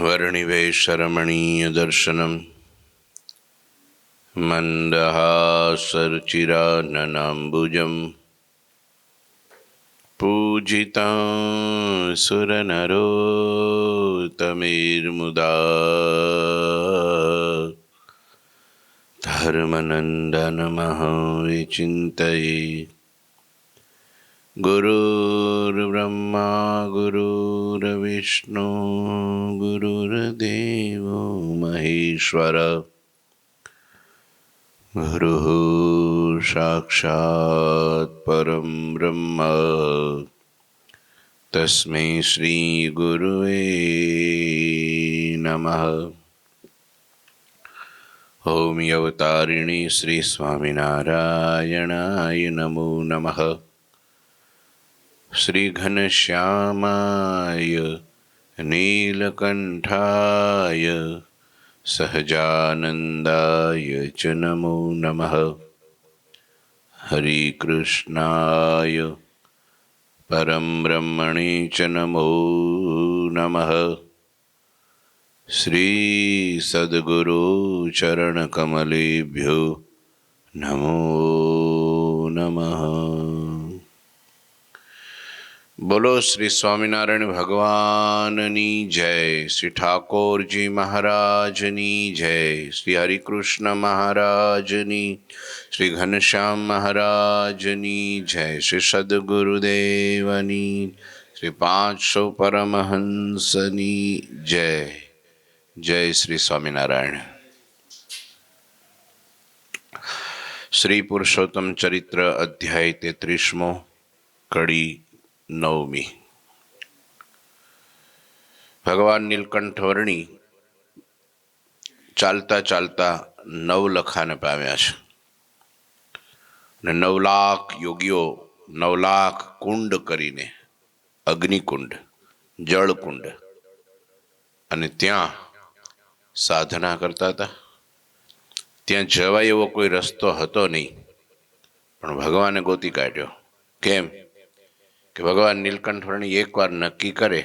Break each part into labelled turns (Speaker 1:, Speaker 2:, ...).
Speaker 1: वर्णिवेशरमणीयदर्शनं मन्दहासरुचिराननाम्बुजं पूजितां सुरनरोत्तमैर्मुदा धर्मनन्दनमहं विचिन्तये। गुरुर्ब्रह्मा गुरुर्विष्णु गुरुर्देवो महेश्वर गुरुः साक्षात् परं ब्रह्म तस्मै श्री गुरुवे नमः। ओम अवतारिणी श्री स्वामिनारायणाय नमो नमः। श्री घनश्यामाय नीलकंठाय सहजानंदाय च नमो नमः। हरि कृष्णाय परम ब्रह्मणे च नमो नमः। श्री सद्गुरु चरण कमलेभ्यो नमो नमः। बोलो श्री स्वामिनारायण भगवाननी जय, श्री ठाकुर जी महाराजनी जय, श्री हरिकृष्ण महाराजनी, श्री घनश्याम महाराजनी जय, श्री सद्गुरुदेवनी, श्री 500 परमहंसनी जय। जय श्री स्वामिनारायण। श्री पुरुषोत्तम चरित्र अध्याय 33 कड़ी 9। भगवान नीलकंठवर्णी चालता चालता 9 लखाने पाम्या छे ने 9 लाख योगीओ 9 लाख कुंड करीने अग्निकुंड जलकुंड अने त्यां साधना करता था। त्यां जवाय एवो कोई रस्तो हतो नहीं, पण भगवाने गोती काढ्यो। केम कि भगवान नीलकंठवर्णी एक बार नक्की करे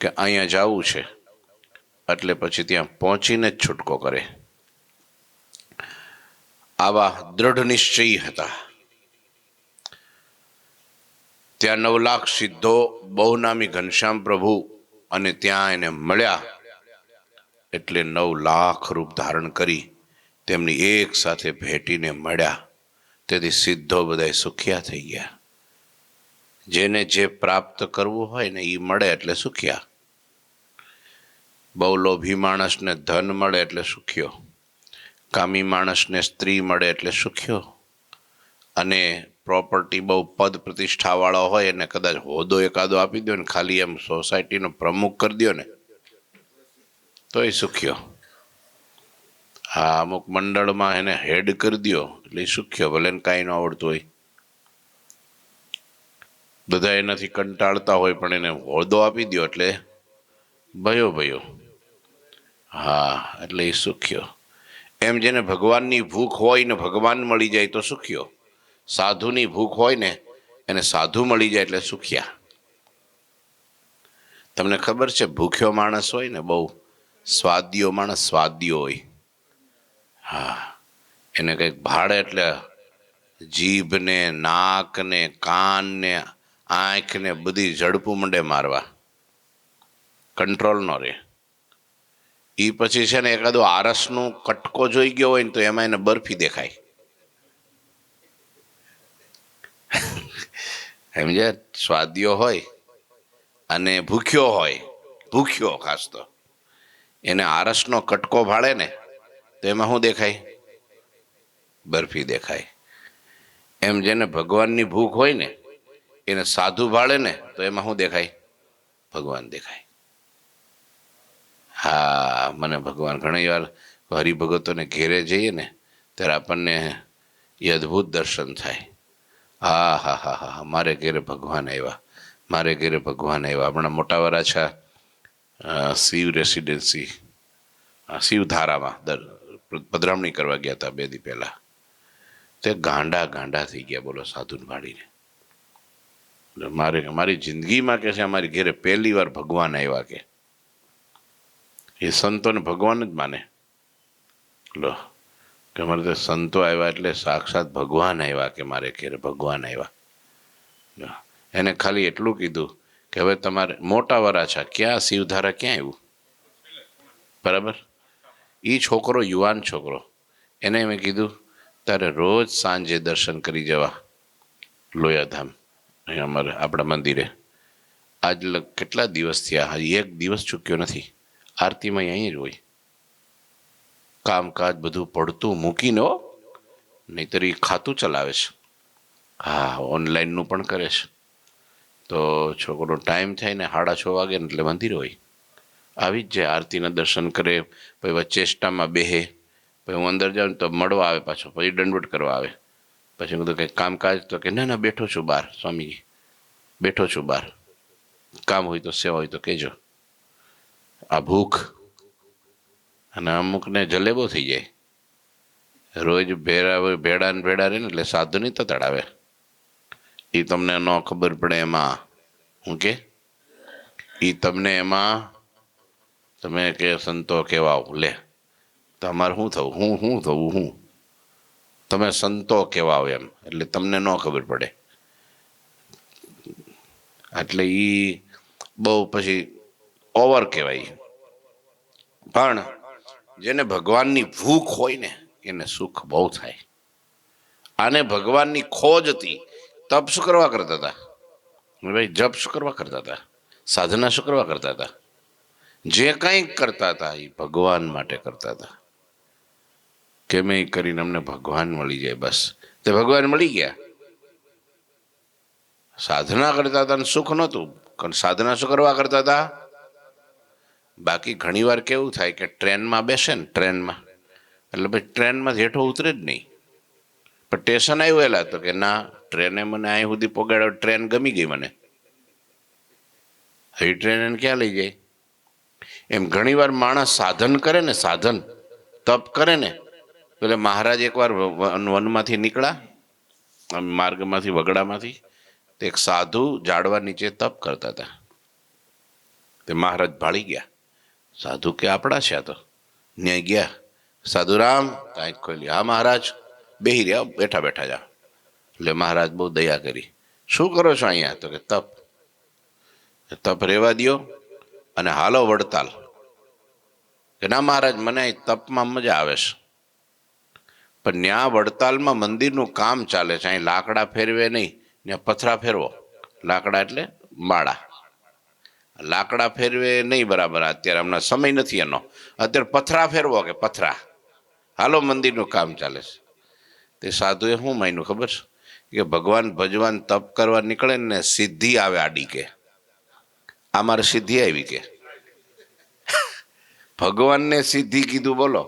Speaker 1: कि अहींया जावुं छे એટલે પછી ત્યાં પહોંચીને જ છૂટકો કરે। આવા દૃઢ નિશ્ચયી હતા। ત્યાં 9 લાખ સિદ્ધો બહુનામી ઘનશ્યામ પ્રભુ અને ત્યાં એને મળ્યા એટલે 9 લાખ રૂપ ધારણ કરી તેમની એક સાથે ભેટીને મળ્યા। તેથી સિદ્ધો બધાય સુખિયા થઈ ગયા। જેને જે પ્રાપ્ત કરવું હોય ને એ મળે એટલે સુખિયા। બહુ લોભી માણસને ધન મળે એટલે સુખ્યો, કામી માણસને સ્ત્રી મળે એટલે સુખ્યો, અને પ્રોપર્ટી બહુ પદ પ્રતિષ્ઠાવાળો હોય એને કદાચ હોદ્દો એકાદો આપી દો ને, ખાલી એમ સોસાયટીનો પ્રમુખ કરી દો ને તો એ સુખ્યો। હા, અમુક મંડળમાં એને હેડ કરી દો એટલે એ સુખ્યો, ભલે એને કાંઈ ન આવડતું હોય। બધા એનાથી કંટાળતા હોય પણ એને હોદ્દો આપી દો એટલે ભયો ભયો। હા, એટલે એ સુખ્યો। એમ જેને ભગવાનની ભૂખ હોય ને ભગવાન મળી જાય તો સુખ્યો, સાધુની ભૂખ હોય ને એને સાધુ મળી જાય એટલે સુખ્યા। તમને ખબર છે ભૂખ્યો માણસ હોય ને, બહુ સ્વાદ્યો માણસ, સ્વાદ્યો હોય, હા, એને કંઈક ભાડે એટલે જીભ ને નાક ને કાન ને આંખ ને બધી ઝડપું મંડે મારવા, કંટ્રોલ ન રહે। એ પછી છે ને એકાદો આરસનો કટકો જોઈ ગયો હોય ને તો એમાં એને બરફી દેખાય, સમજ્યા? સ્વાદ્યો હોય અને ભૂખ્યો હોય, ભૂખ્યો ખાસ તો એને આરસનો કટકો ભાળે ને તો એમાં શું દેખાય? બરફી દેખાય। એમ જેને ભગવાનની ભૂખ હોય ને એને સાધુ ભાળે ને તો એમાં શું દેખાય? ભગવાન દેખાય। હા, મને ભગવાન ઘણી વાર હરિભગતોને ઘેરે જઈએ ને ત્યારે આપણને એ અદ્ભુત દર્શન થાય। હા હા હા હા, મારે ઘેરે ભગવાન આવ્યા, મારે ઘેરે ભગવાન આવ્યા। હમણાં મોટા વરાછા શિવ રેસિડેન્સી શિવધારામાં પધરામણી કરવા ગયા હતા 2 દી પહેલાં। તે ગાંડા ગાંડા થઈ ગયા બોલો સાધુને ભાળીને। મારી જિંદગીમાં કે છે અમારી ઘેરે પહેલી વાર ભગવાન આવ્યા કે એ સંતોને ભગવાન જ માને. લો કે અમારે તો સંતો આવ્યા એટલે સાક્ષાત ભગવાન આવ્યા, કે મારે ઘેર ભગવાન આવ્યા. એને ખાલી એટલું કીધું કે હવે તમારે મોટા વરાછા ક્યાં શિવધારા ક્યાં આવ્યું, બરાબર. એ છોકરો યુવાન છોકરો, એને મેં કીધું તારે રોજ સાંજે દર્શન કરી જવા લોયાધામ, અહીંયા અમારે આપણા મંદિરે. આજ કેટલા દિવસ થયા, હજી એક દિવસ ચૂક્યો નથી. આરતીમાં અહીં જ હોય. કામકાજ બધું પડતું મૂકીને હો, નહીંતર એ ખાતું ચલાવે છે. હા, ઓનલાઈનનું પણ કરે છે. તો છોકરો ટાઈમ થાય ને 6:30 વાગે ને એટલે મંદિર હોય, આવી જ જાય, આરતીના દર્શન કરે, પછી વચ્ચે ચેષ્ટામાં બેહે, પછી હું અંદર જાઉં તો મળવા આવે પાછો, પછી દંડવટ કરવા આવે. પછી બધું કંઈક કામકાજ તો કે ના ના બેઠો છું બહાર સ્વામીજી, બેઠો છું બહાર, કામ હોય તો સેવા હોય તો કહેજો. આ ભૂખ. અને અમુકને જલેબો થઈ જાય, રોજ ભેડા ને ભેડા રહે ને એટલે સાધુની તો તડાવે. એ તમને ન ખબર પડે એમાં, હું કે એ તમને એમાં તમે કે સંતો કહેવાઓ, લે તમારે શું થવું, હું થવું, હું તમે સંતો કહેવાઓ એમ, એટલે તમને ન ખબર પડે. એટલે એ બહુ પછી ઓવર કહેવાય. પણ જેને ભગવાનની ભૂખ હોય ને એને સુખ બહુ થાય. આને ભગવાનની ખોજ હતી. તપ શું કરવા કરતા હતા ભાઈ? જપ શું કરવા કરતા હતા? સાધના શું કરવા કરતા હતા? જે કંઈક કરતા હતા એ ભગવાન માટે કરતા હતા. કેમે કરીને અમને ભગવાન મળી જાય બસ. તે ભગવાન મળી ગયા. સાધના કરતા હતા ને સુખ નહોતું, કારણ સાધના શું કરવા કરતા હતા? બાકી ઘણી વાર કેવું થાય કે ટ્રેનમાં બેસે ને, ટ્રેનમાં એટલે ભાઈ ટ્રેનમાં હેઠો ઉતરે જ નહીં. પણ સ્ટેશન આવ્યું એલા તો કે ના, ટ્રેને મને અહીં સુધી પહોંચાડ્યો, ટ્રેન ગમી ગઈ મને, હવે ટ્રેન એને ક્યાં લઈ જાય? એમ ઘણી વાર માણસ સાધન કરે ને, સાધન તપ કરે ને. એટલે મહારાજ એકવાર વનમાંથી નીકળ્યા, માર્ગમાંથી, વગડામાંથી, તો એક સાધુ ઝાડવા નીચે તપ કરતા હતા. તે મહારાજ ભાળી ગયા. સાધુ કે આપણા છે આ તો. ન્યાય ગયા, સાધુરામ કાંઈક ખોલી, હા મહારાજ, બેહી રહ્યા, બેઠા બેઠા જા. એટલે મહારાજ બહુ દયા કરી, શું કરો છો અહીંયા? તો કે તપ. તપ રેવા દ્યો અને હાલો વડતાલ. કે ના મહારાજ, મને તપમાં મજા આવે છે. પણ ત્યાં વડતાલમાં મંદિરનું કામ ચાલે છે, અહીં લાકડા ફેરવે નહીં, ત્યાં પથરા ફેરવો. લાકડા એટલે માળા, લાકડા ફેરવે નહીં બરાબર. અત્યારે હમણાં સમય નથી એનો, અત્યારે પથરા ફેરવો, કે પથરા, હાલો મંદિરનું કામ ચાલે છે. તે સાધુએ શું માન્યું ખબર છે? કે ભગવાન ભજવાન તપ કરવા નીકળે ને સિદ્ધિ આવે આડી, કે આ મારે સિદ્ધિ આવી, કે ભગવાનને સિદ્ધિ કીધું, બોલો.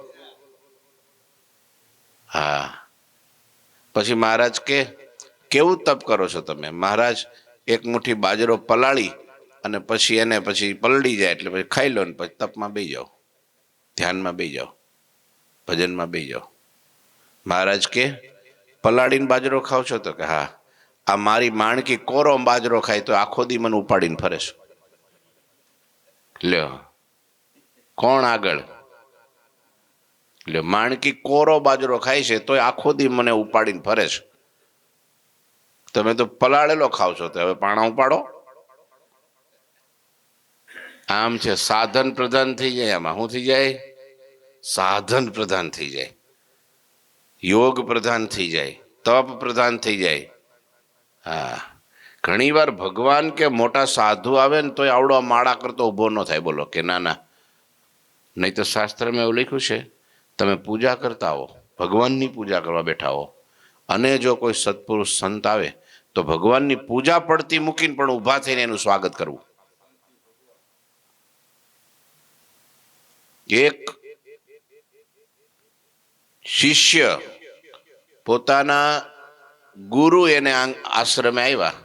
Speaker 1: હા. પછી મહારાજ કે કેવું તપ કરો છો તમે? મહારાજ, એક મુઠ્ઠી બાજરો પલાળી અને પછી એને પછી પલળી જાય એટલે પછી ખાઈ લો ને પછી તપમાં બેસી જાઓ, ધ્યાનમાં બેસી જાઓ, ભજનમાં બેસી જાઓ. મહારાજ કે પલાળીને બાજરો ખાવ છો? તો કે હા. આ મારી માણકી કોરો બાજરો ખાય તો આખો દી મને ઉપાડીને ફરે છે. લ્યો, કોણ આગળ? એટલે માણકી કોરો બાજરો ખાય છે તોય આખો દી મને ઉપાડીને ફરે છે. તમે તો પલાળેલો ખાવ છો, તો હવે પાણા ઉપાડો. આમ છે, સાધન પ્રધાન થઈ જાય. આમાં શું થઈ જાય? સાધન પ્રધાન થઈ જાય, યોગ પ્રધાન થઈ જાય, તપ પ્રધાન થઈ જાય. હા, ઘણી વાર ભગવાન કે મોટા સાધુ આવે ને તોય આવડો માળા કરતો ઊભો ન થાય, બોલો. કે ના ના, નહીં તો શાસ્ત્રમાં એવું લખ્યું છે, તમે પૂજા કરતા હો, ભગવાનની પૂજા કરવા બેઠા હો, અને જો કોઈ સત્પુરુષ સંત આવે તો ભગવાનની પૂજા પડતી મૂકીને પણ ઊભા થઈને એનું સ્વાગત કરવું. એક શિષ્ય પોતાના ગુરુ એને આશ્રમે આવ્યા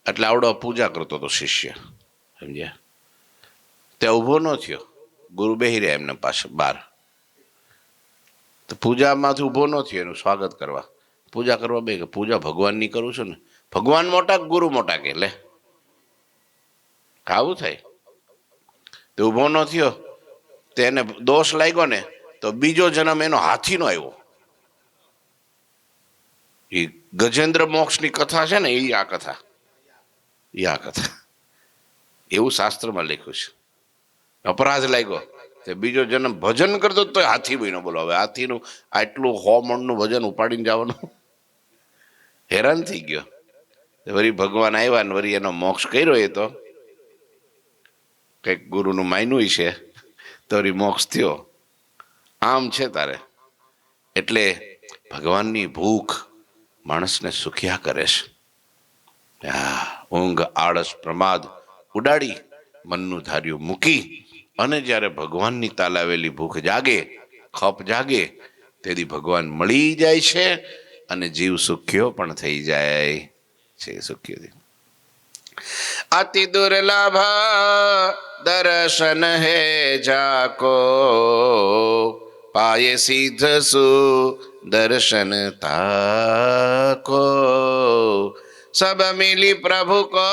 Speaker 1: એટલે આવડો પૂજા કરતો હતો શિષ્ય, સમજ્યા? તે ઊભો ન થયો, ગુરુ બેહી રહ્યા એમને પાછળ બહાર. તો પૂજામાંથી ઊભો ન થયો એનું સ્વાગત કરવા. પૂજા કરવા બે, પૂજા ભગવાનની કરું છું ને. ભગવાન મોટા, ગુરુ મોટા, કે લે આવું થાય. તે ઊભો ન થયો, તેને દોષ લાગ્યો ને તો બીજો જન્મ એનો હાથીનો આવ્યો. એ ગજેન્દ્ર મોક્ષની કથા છે ને, એ આ કથા એવું શાસ્ત્રમાં લખ્યું છે. અપરાધ લાગ્યો તે બીજો જન્મ ભજન કરતો તો હાથી બન્યો. બોલો હવે હાથીનું આટલું 100 મણનું વજન ઉપાડીને જવાનું, હેરાન થઈ ગયો. વળી ભગવાન આવ્યા ને વળી એનો મોક્ષ કર્યો. એ તો કંઈક ગુરુનું માયનું છે તો વળી મોક્ષ થયો. આમ છે તારે. એટલે ભગવાનની ભૂખ માણસને સુખ્યા કરે છે. ઊંઘ, આળસ, પ્રમાદ ઉડાડી મનનું ધાર્યું મૂકી અને જ્યારે ભગવાનની તાલાવેલી ભૂખ જાગે, ખપ જાગે, તેથી ભગવાન મળી જાય છે અને જીવ સુખ્યો પણ થઈ જાય છે. સુખ્યો અતિ દુર્લભ દર્શન હે જાકો, પાય સિદ્ધ સુ દર્શન તાકો, सब मिली प्रभु को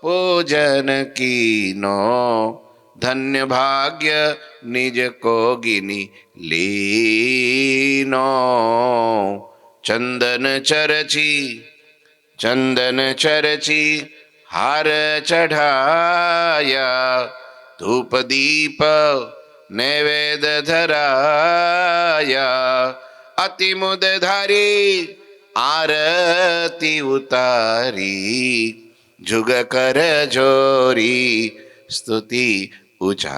Speaker 1: पूजन कीनो, धन्य भाग्य निज को गिनी लीनो. चंदन चरची हार चढ़ाया, धूप दीप नैवेद धराया, अति मुद धारी आरती उतारी, जुग कर जोरी स्तुति उचारी.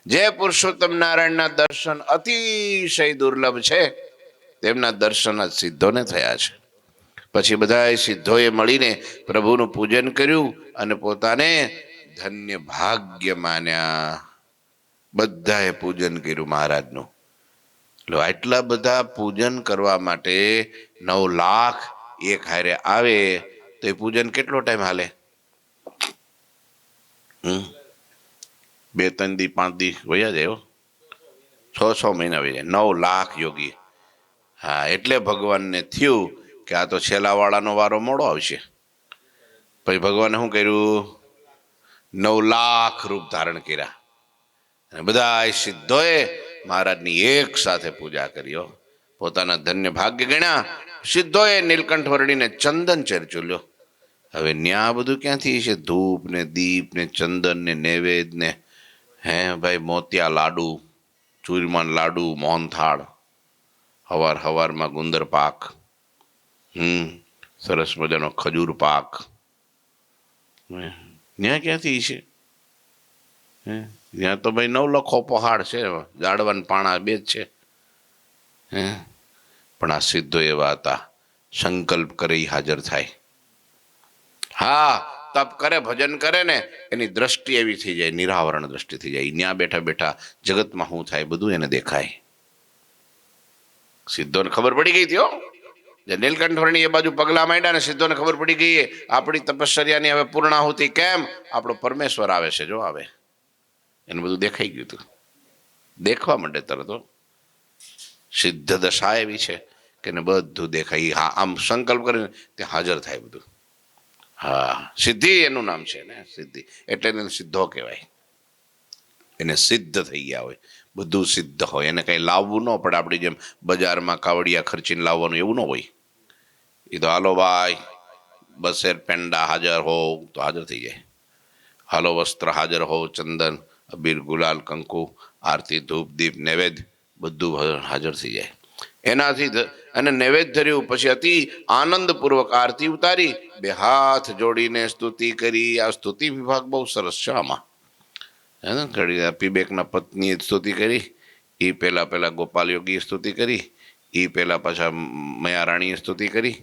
Speaker 1: જે પુરુષોત્તમ નારાયણના દર્શન અતિશય દુર્લભ છે તેમના દર્શન જ સિદ્ધોને થયા છે. પછી બધા સિદ્ધોએ મળીને પ્રભુનું પૂજન કર્યું અને પોતાને ધન્ય ભાગ્ય માન્યા. બધાએ પૂજન કર્યું મહારાજનું. આટલા બધા પૂજન કરવા માટે 9 લાખ એક હારે આવે તો એ પૂજન કેટલો ટાઈમ હાલે? 2-3 દી 5 દી વયા જાય. 6 મહિના વહી જાય. 9 લાખ યોગી. હા, એટલે ભગવાનને થયું કે આ તો છેલ્લા વાળાનો વારો મોડો આવશે. પછી ભગવાને શું કર્યું? 9 લાખ રૂપ ધારણ કર્યા અને બધા સિદ્ધોએ મહારાજની એક સાથે પૂજા કર્યો. પોતાના ધન્ય ભાગ્ય ગણ્યા. સિદ્ધોએ નીલકંઠ વર્ણીને ચંદન ચેરચુલ્યો. હવે ન્યા બધું ક્યાંથી છે? ધૂપ ને દીપ ને ચંદન ને નૈવેદ ને ભાઈ મોતિયા લાડુ, ચૂરમાન લાડુ, મોહનથાળ, હવારમાં ગુંદર પાક, સરસ મજાનો ખજૂર પાક. ન્યા ક્યાંથી છે? ત્યાં તો ભાઈ 9 લખો પહાડ છે, જાડવાન પાણા 2 જ છે. પણ આ સિદ્ધો એવા હતા, સંકલ્પ કરે હાજર થાય. હા, તપ કરે, ભજન કરે ને એની દ્રષ્ટિ એવી થઈ જાય, નિરાવરણ દ્રષ્ટિ થઈ જાય. ત્યાં બેઠા બેઠા જગતમાં શું થાય બધું એને દેખાય. સિદ્ધોને ખબર પડી ગઈ હતી. જે નીલકંઠ વર્ણી એ બાજુ પગલા માંડ્યા ને સિદ્ધોને ખબર પડી ગઈ આપણી તપશ્ચર્યાની હવે પૂર્ણાહુતિ. કેમ? આપણો પરમેશ્વર આવે છે. જો આવે એને બધું દેખાઈ ગયું હતું. દેખવા માંડે તરત. સિદ્ધ દશા એવી છે કે એને બધું દેખાય. હા, આમ સંકલ્પ કરીને તે હાજર થાય બધું. હા, સિદ્ધિ એનું નામ છે ને, સિદ્ધિ. એટલે એને સિદ્ધો કહેવાય. એને સિદ્ધ થઈ ગયા હોય, બધું સિદ્ધ હોય. એને કંઈ લાવવું ન પડે. આપણી જેમ બજારમાં કાવડિયા ખર્ચીને લાવવાનું એવું ન હોય. એ તો હાલો ભાઈ, 2 શેર પેંડા હાજર હો તો હાજર થઈ જાય. હાલો વસ્ત્ર હાજર હો, ચંદન, અબીર, ગુલાલ, કંકુ, આરતી, ધૂપ, દીપ, નૈવેદ્ય બધું હાજર થઈ જાય. એનાથી અને નૈવેદ્ય ધર્યું. પછી અતિ આનંદપૂર્વક આરતી ઉતારી, 2 હાથ જોડીને સ્તુતિ કરી. આ સ્તુતિ વિભાગ બહુ સરસ છે આમાં. પીબેકના પત્નીએ સ્તુતિ કરી, એ પહેલા ગોપાલ યોગીએ સ્તુતિ કરી, એ પહેલા પાછા મયારાણીએ સ્તુતિ કરી.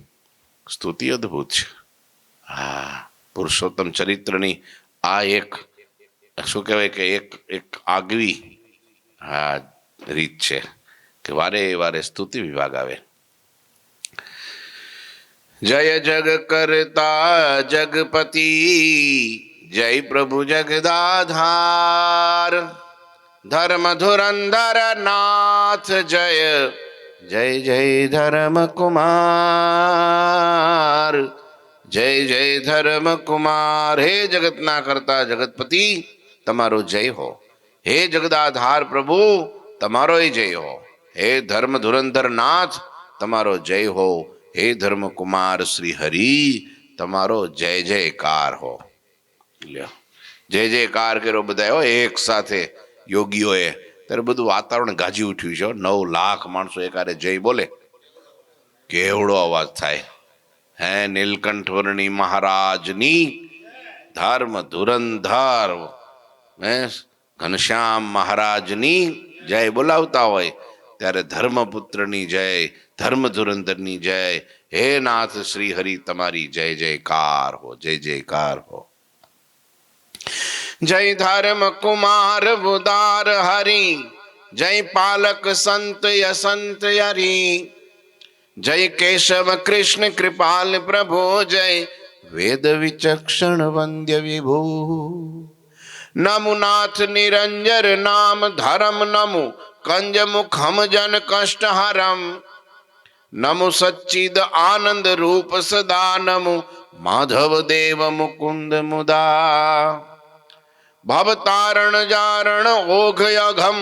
Speaker 1: સ્તુતિ અદ્ભુત છે. હા, પુરુષોત્તમ ચરિત્રની આ એક શું કહેવાય કે એક આગવી રીત છે કે વારે વારે સ્તુતિ વિભાગ આવે. જય જગ કરતા જગપતિ, જય પ્રભુ જગદાધાર, ધર્મ ધુરંધર નાથ જય, જય જય ધર્મ કુમાર, જય જય ધર્મ કુમાર. હે જગતના કરતા જગતપતિ તમારો જય હો. હે જગદાધાર પ્રભુ તમારો જય હો. હે ધર્મ ધુરંધર નાથ તમારો જય હો. હે ધર્મ કુમાર શ્રી હરિ તમારો જય જયકાર હો. લ્યો જય જયકાર કર્યો બધા હો એક સાથે યોગીઓએ. ત્યારે બધું વાતાવરણ ગાજી ઉઠ્યું છે. 9 લાખ માણસો એકારે જય બોલે કેવડો અવાજ થાય. હે નીલકંઠ વર્ણી મહારાજની ધર્મ ધુરંધર હે ઘનશ્યામ મહારાજની જય બોલાવતા હોય ત્યારે ધર્મપુત્રની જય ધર્મ ધુરંધરની જય. હે નાથ શ્રી હરિ તમારી જય જયકાર હો. જય જયકાર હો. જય ધર્મ કુમાર ઉદાર હરિ જય પાલક સંત યસંત હરી જય કેશવ કૃષ્ણ કૃપાલ પ્રભો જય વેદ વિચક્ષણ વંદ્ય વિભુ. નમુ નાથ નિરંજર નામ ધરમ નમુ કંજ મુખમ જન કષ્ટ હરમ નમુ સચ્ચિદ આનંદ રૂપ સદા નમુ માધવ દેવ મુકુંદ મુદા ભવતારણ જારણ ઓઘ અઘમ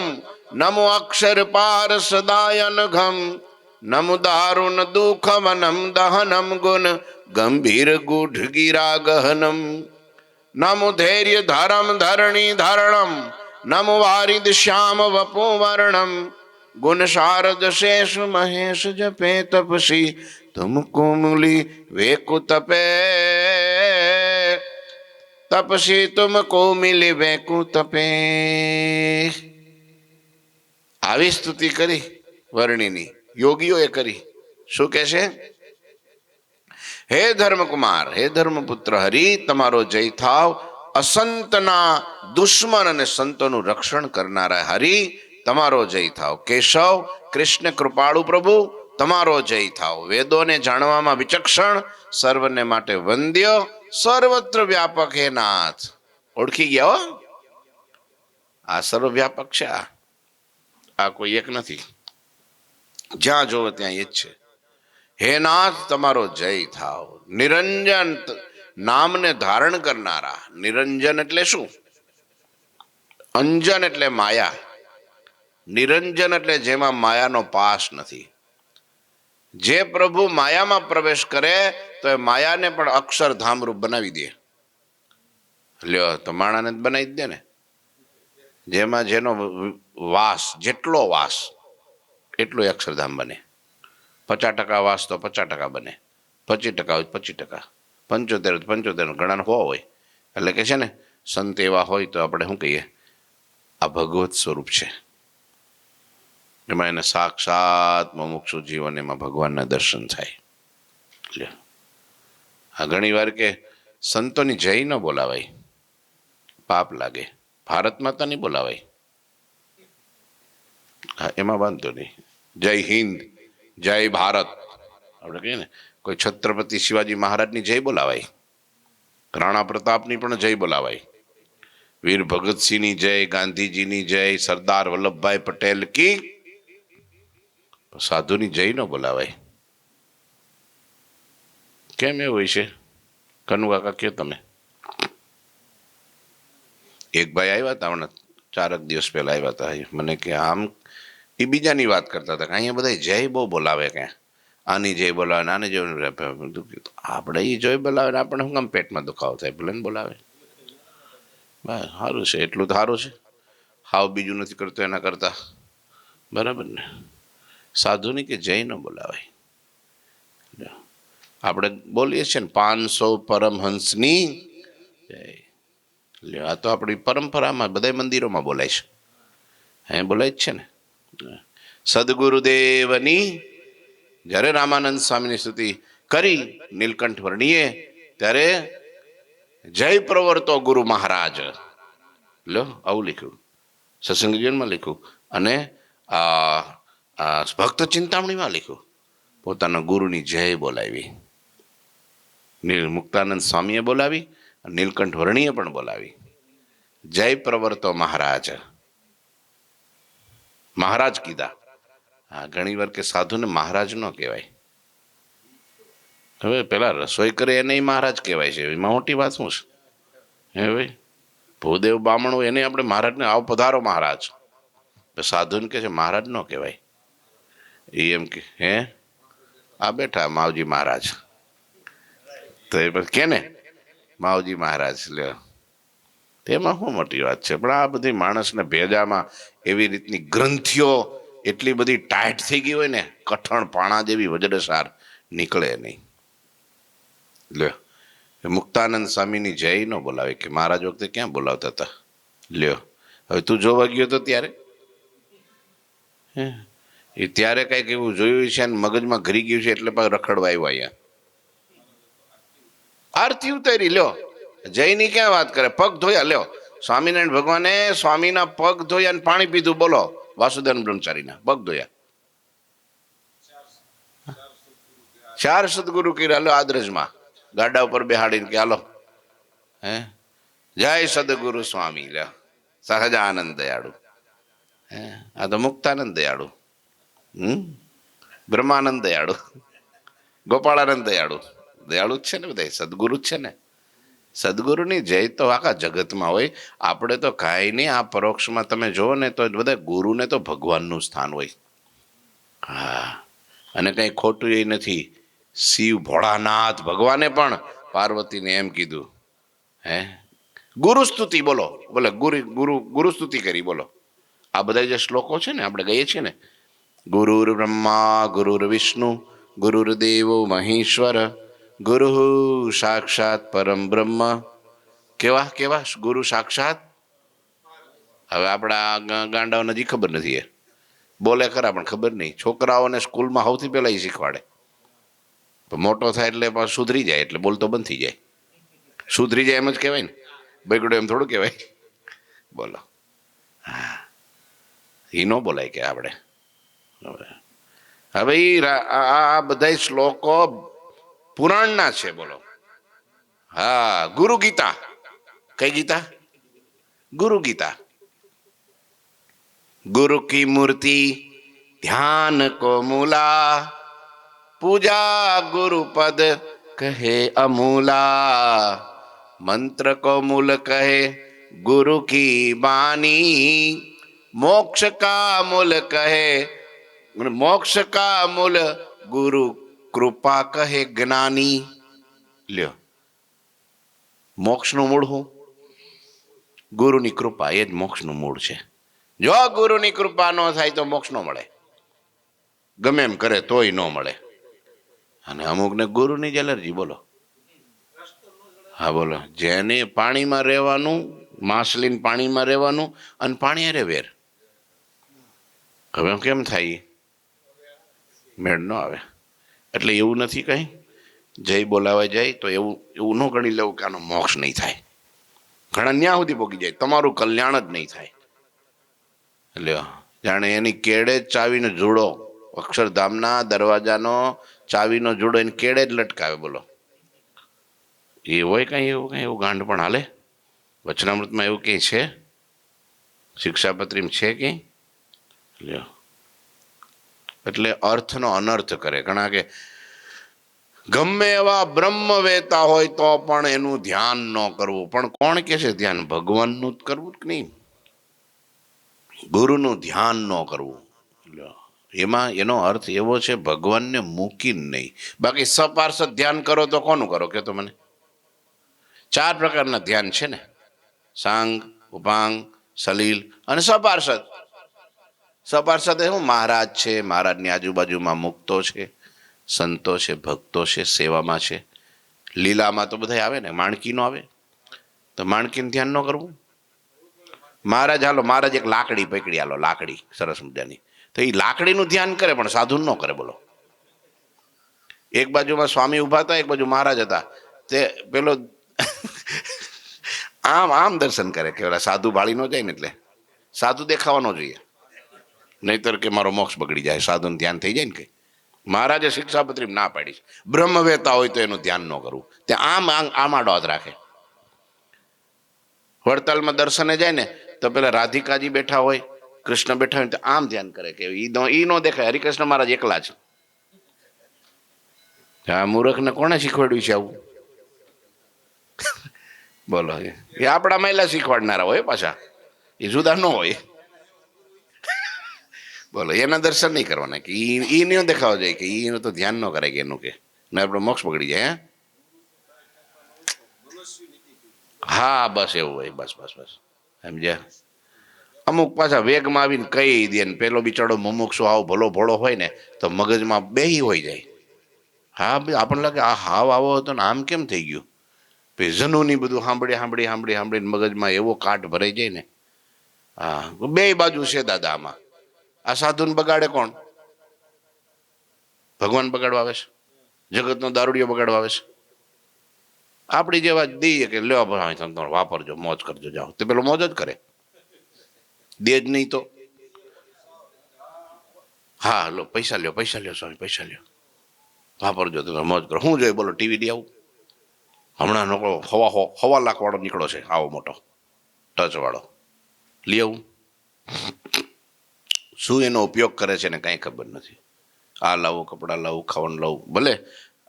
Speaker 1: નમો અક્ષર પાર સદાયન ઘમ નમુ દારુણ દુઃખ વનમ દહનમ ગુણ ગંભીર ગુઢ ગિરા ગહનમ નમો ધૈર્ય ધરમ ધરણી ધરણમ નમો વારિદ શ્યામ વપો વર્ણમ ગુણ શારદ શેષ મહેશ જપે તપસી તુમ કોમલી વેકુ તપે તપસી તુમ કોમિલી વેકુ તપે. આવી સ્તુતિ કરી વર્ણિની યોગીઓએ કરી. શું કે છે? હે ધર્મકુમાર હે ધર્મપુત્ર હરિ તમારો જય થાવ. અસંતના દુશ્મન અને સંતોનું રક્ષણ કરનારા હરિ તમારો જય થાવ. કેશવ કૃષ્ણ કૃપાળુ પ્રભુ તમારો જય થાવ. વેદોને જાણવામાં વિચક્ષણ સર્વને માટે વંદ્ય સર્વત્ર વ્યાપક હે નાથ. ઓળખી ગયા હો. આ સર્વવ્યાપક છે. આ કોઈ એક નથી. જ્યાં જોવો ત્યાં એ જ છે. હે નાથ તમારો જય થાવ. નિરંજન નામને ધારણ કરનારા. નિરંજન એટલે શું? અંજન એટલે માયા. નિરંજન એટલે જેમાં માયાનો પાસ નથી. જે પ્રભુ માયામાં પ્રવેશ કરે તો એ માયાને પણ અક્ષરધામરૂપ બનાવી દે. લ્યો તો માણાને જ બનાવી દે ને. જેમાં જેનો વાસ જેટલો વાસ એટલું અક્ષરધામ બને. 50% વાસ તો 50% બને. 25% હોય 25%. 75 75 ઘણા હોય. એટલે કે છે ને સંત એવા હોય તો આપણે શું કહીએ આ ભગવત સ્વરૂપ છે. એમાં એને સાક્ષાત મુમુક્ષુ જીવન એમાં ભગવાનના દર્શન થાય. આ ઘણી વાર કે સંતોની જય ન બોલાવાય પાપ લાગે. ભારત માતા નહીં બોલાવાય. હા એમાં વાંધો નહીં. જય હિન્દ જય ભારત આપણે કહીએ ને. કોઈ છત્રપતિ શિવાજી મહારાજની જય બોલાવાય. રાણા પ્રતાપની પણ જય બોલાવાય. વીર ભગતસિંહની જય ગાંધીજીની જય સરદાર વલ્લભભાઈ પટેલ કી. સાધુની જય ન બોલાવાય. કેમ એવું હોય છે? કનુ કાકા કયો તમે. એક ભાઈ આવ્યા હતા હમણાં 4 દિવસ પહેલા આવ્યા હતા. મને કે આમ એ બીજાની વાત કરતા હતા કે અહીંયા બધા જય બહુ બોલાવે. કે આની જય બોલાવે ને આની જય. આપણે એ જય બોલાવે ને આપણે શું કામ પેટમાં દુખાવો થાય? ભલે ને બોલાવે. બસ સારું છે. એટલું તો સારું છે. હાવ બીજું નથી કરતો એના કરતા. બરાબર ને. સાધુની કે જય ન બોલાવાય. આપણે બોલીએ છીએ ને 500 પરમહંસની જય. આ તો આપણી પરંપરામાં બધા મંદિરોમાં બોલાય છે. હે બોલાય જ છે ને. સદગુરુદેવની જ્યારે રામાનંદ સ્વામીની સ્તુતિ કરી નીલકંઠ વર્ણીએ ત્યારે જય પ્રવર્તો ગુરુ મહારાજ. લો આવું લખ્યું સત્સંગજીવનમાં લખ્યું. અને ભક્ત ચિંતામણીમાં લખ્યું. પોતાના ગુરુની જય બોલાવી. મુક્તાનંદ સ્વામીએ બોલાવી. નીલકંઠ વર્ણીએ પણ બોલાવી. જય પ્રવર્તો મહારાજ. મહારાજ કીધા. હા ઘણી વાર કે સાધુને મહારાજ ન કહેવાય. હવે પેલા રસોઈ કરે એને મહારાજ કહેવાય છે, એમાં મોટી વાત શું છે? હે ભાઈ, ભૂદેવ બામણું એને આપણે મહારાજને આવો પધારો મહારાજ, સાધુને કે છે મહારાજ ન કહેવાય. એ એમ કે હે આ બેઠા માવજી મહારાજ, તો એ પછી કે ને માવજી મહારાજ લ્યો, તેમાં શું મોટી વાત છે? પણ આ બધી માણસને ભેજામાં એવી રીતની ગ્રંથિઓ એટલી બધી ટાઈટ થઈ ગઈ હોય ને, કઠણ પાણા જેવી વજ્રસાર નીકળે નહીં. લ્યો, મુક્તાનંદ સ્વામીની જય ન બોલાવે કે મહારાજ વખતે ક્યાં બોલાવતા હતા? લ્યો, હવે તું જોવા ગયો તો ત્યારે એ ત્યારે કઈક એવું જોયું છે ને મગજમાં ઘરી ગયું છે એટલે પાછું રખડવા આવ્યો અહીંયા. આરતી ઉતારી લ્યો, જયની ક્યાં વાત કરે? પગ ધોયા લ્યો, સ્વામિનારાયણ ભગવાને સ્વામીના પગ ધોયા અને પાણી પીધું. બોલો, વાસુદેવ બ્રહ્મચારીના પગ ધોયા. 4 સદગુરુ કર્યા લો આદરજમાં, ગાડા ઉપર બેહાડીને કે હાલો હે જય સદગુરુ સ્વામી લ્યો, સહજાનંદ દયાળુ. હે આ તો મુક્તાનંદ દયાળુ, બ્રહ્માનંદ દયાળુ, ગોપાળાનંદ દયાળુ. દયાળુ જ છે ને બધા, સદગુરુ જ છે ને. સદગુરુની જય તો આખા જગતમાં હોય. આપણે તો કાંઈ નહીં, આ પરોક્ષમાં તમે જુઓ ને તો બધા ગુરુને તો ભગવાનનું સ્થાન હોય. હા, અને કંઈ ખોટું એ નથી. શિવ ભોળાનાથ ભગવાને પણ પાર્વતીને એમ કીધું, હે ગુરુ સ્તુતિ બોલો, બોલે ગુરુ ગુરુ ગુરુ સ્તુતિ કરી. બોલો, આ બધા જે શ્લોકો છે ને આપણે ગઈએ છીએ ને, ગુરુર બ્રહ્મા ગુરુર વિષ્ણુ ગુરુર્દેવો મહેશ્વર ગુરુ સાક્ષાત પરમ બ્રહ્મ. કેવા કેવા ગુરુ સાક્ષાત? હવે આપણા ગાંડાઓને હજી ખબર નથી. એ બોલે ખરા પણ ખબર નહીં. છોકરાઓને સ્કૂલમાં સૌથી પહેલા એ શીખવાડે, મોટો થાય એટલે પાછું સુધરી જાય એટલે બોલતો બંધ થઈ જાય. સુધરી જાય એમ જ કહેવાય ને, બગડો એમ થોડું કહેવાય. બોલો, એ ન બોલાય કે આપણે. હવે આ બધા શ્લોકો પુરાણના છે. બોલો, હા, ગુરુ ગીતા. કઈ ગીતા? ગુરુ ગીતા. गुरु की मूर्ति ध्यान को मूला, पूजा गुरु पद कहे अमूला, मंत्र को मूल कहे गुरु की बानी, मोक्ष का मूल कहે, मोक्ष का मूल गुरु कृपा કહે જ્ઞાની. લ્યો, મોક્ષનું મૂળ હું? ગુરુની કૃપા. એ જ મોક્ષનું મૂળ છે. જો ગુરુની કૃપા ન થાય તો મોક્ષ ન મળે, ગમે એમ કરે તોય ન મળે. અને અમુકને ગુરુની જ એલર્જી. બોલો, હા બોલો, જેને પાણીમાં રહેવાનું, માછલીને પાણીમાં રહેવાનું અને પાણી અરે વેર. હવે કેમ થાય? મેળ ન આવે. એટલે એવું નથી કઈ જય બોલાવા જાય તો એવું ન ગણી લેવું કે આનો મોક્ષ નહીં થાય. ઘણા ન્યા સુધી પોગી જાય, તમારું કલ્યાણ જ નહીં થાય. લ્યો, જાણે એની કેડે જ ચાવીનો જુડો, અક્ષરધામના દરવાજાનો ચાવીનો જુડો એની કેડે જ લટકાવે. બોલો, એ હોય કઈ એવું? કઈ એવું ગાંડ પણ હાલે? વચનામૃતમાં એવું કંઈ છે? શિક્ષાપત્રીમાં છે કંઈ? લ્યો, એટલે અર્થનો અનર્થ કરે ઘણા. કે ગમે એવા બ્રહ્મ વેતા હોય તો પણ એનું ધ્યાન ન કરવું. પણ કોણ કે છે ધ્યાન? ભગવાનનું જ કરવું કે નહીં? ગુરુનું ધ્યાન ન કરવું. એમાં એનો અર્થ એવો છે ભગવાનને મૂકીને નહીં. બાકી સપાર્ષદ ધ્યાન કરો તો કોનું કરો કે? તો મને 4 પ્રકારના ધ્યાન છે ને, સાંગ, ઉપાંગ, સલીલ અને સપાર્ષદ. સપાર્ષદ એ હું? મહારાજ છે, મહારાજની આજુબાજુમાં મુક્તો છે, સંતો છે, ભક્તો છે, સેવામાં છે. લીલામાં તો બધા આવે ને, માણકી નો આવે તો માણકીને ધ્યાન ન કરવું. મહારાજ હાલો, મહારાજ એક લાકડી પકડી, હાલો લાકડી સરસ મજાની, તો એ લાકડીનું ધ્યાન કરે પણ સાધુ ન કરે. બોલો, એક બાજુમાં સ્વામી ઉભા હતા, એક બાજુ મહારાજ હતા. તે પેલો આમ આમ દર્શન કરે કે ઓલા સાધુ ભાળી ન જાય ને, એટલે સાધુ દેખાવા ન જોઈએ, નહીતર કે મારો મોક્ષ બગડી જાય. સાધુનું ધ્યાન થઈ જાય ને. કઈ મહારાજે શિક્ષાપત્રી ના પાડી છે, બ્રહ્મ વેતા હોય તો એનું ધ્યાન ન કરવું. તે આમ આડો હાથ રાખે. વડતાલમાં દર્શને જાય ને તો પેલા રાધિકાજી બેઠા હોય, કૃષ્ણ બેઠા હોય તો આમ ધ્યાન કરે કે ઈ નો દેખાય. હરિકૃષ્ણ મહારાજ એકલા છે. આ મૂર્ખને કોણે શીખવાડ્યું છે આવું? બોલો, એ આપણા મહિલા શીખવાડનારા હોય પાછા, એ જુદા ન હોય. બોલો, એના દર્શન નહીં કરવાના કે ઈ ન દેખાવા જાય કે એનું તો ધ્યાન ન કરે કે એનું કે ને આપણો મોક્ષ બગડી જાય. હા બસ એવું હોય, બસ બસ બસ સમજ્યા. અમુક પાછા વેગમાં આવીને કહી દે ને પેલો બિચારો મુમુક્ષુ આવો ભલો ભોળો હોય ને તો મગજમાં બેહી હોય જાય. હા આપણને લાગે આ હાવ આવો હતો ને આમ કેમ થઈ ગયું? જનુની બધું સાંભળીને મગજમાં એવો કાટ ભરાઈ જાય ને. હા, બે બાજુ છે દાદા આમાં. આ સાધુને બગાડે કોણ? ભગવાન બગાડવા આવે છે? જગતનો દારૂડિયો બગાડવા આવે છે? આપણી જેવા દઈએ કે લ્યો ભાઈ તમે વાપરજો, મોજ કરજો, જાઓ. તે પેલો મોજ જ કરે, દે જ નહીં તો. હા લો પૈસા લ્યો સ્વામી, પૈસા લ્યો, વાપરજો, તમે મોજ કરો. શું જોઈએ બોલો? ટીવી લઈ આવું હમણાં નોકરો 1.25 લાખ વાળો નીકળો છે, આવો મોટો ટચ વાળો, લઈ આવું. શું એનો ઉપયોગ કરે છે ને કાંઈ ખબર નથી. આ લાવું, કપડાં લાવું, ખાવાનું લાવું, ભલે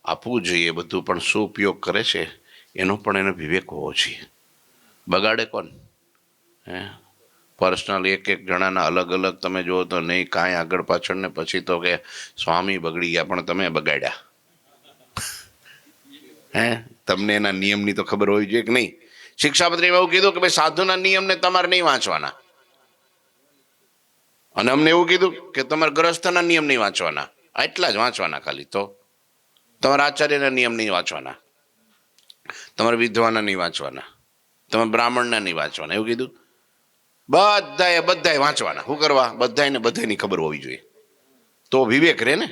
Speaker 1: આપવું જોઈએ બધું, પણ શું ઉપયોગ કરે છે એનો પણ એને વિવેક હોવો જોઈએ. બગાડે કોણ? હે પર્સનલ એક જણાના અલગ અલગ તમે જુઓ તો નહીં કાંઈ આગળ પાછળ ને પછી તો કે સ્વામી બગડી ગયા, પણ તમે બગાડ્યા. હે તમને એના નિયમની તો ખબર હોવી જોઈએ કે નહીં? શિક્ષાપત્રીમાં એવું કીધું કે ભાઈ સાધુના નિયમને તમારે નહીં વાંચવાના, અને અમને એવું કીધું કે તમારે ગ્રસ્થના નિયમ નહીં વાંચવાના, એટલા જ વાંચવાના ખાલી. તો તમારા આચાર્યના નિયમ નહીં વાંચવાના, તમારા વિદ્વાનના નહીં વાંચવાના, તમારે બ્રાહ્મણના નહીં વાંચવાના, એવું કીધું. બધાએ વાંચવાના. શું કરવા? બધાને બધાની ખબર હોવી જોઈએ, તો વિવેક રહે ને.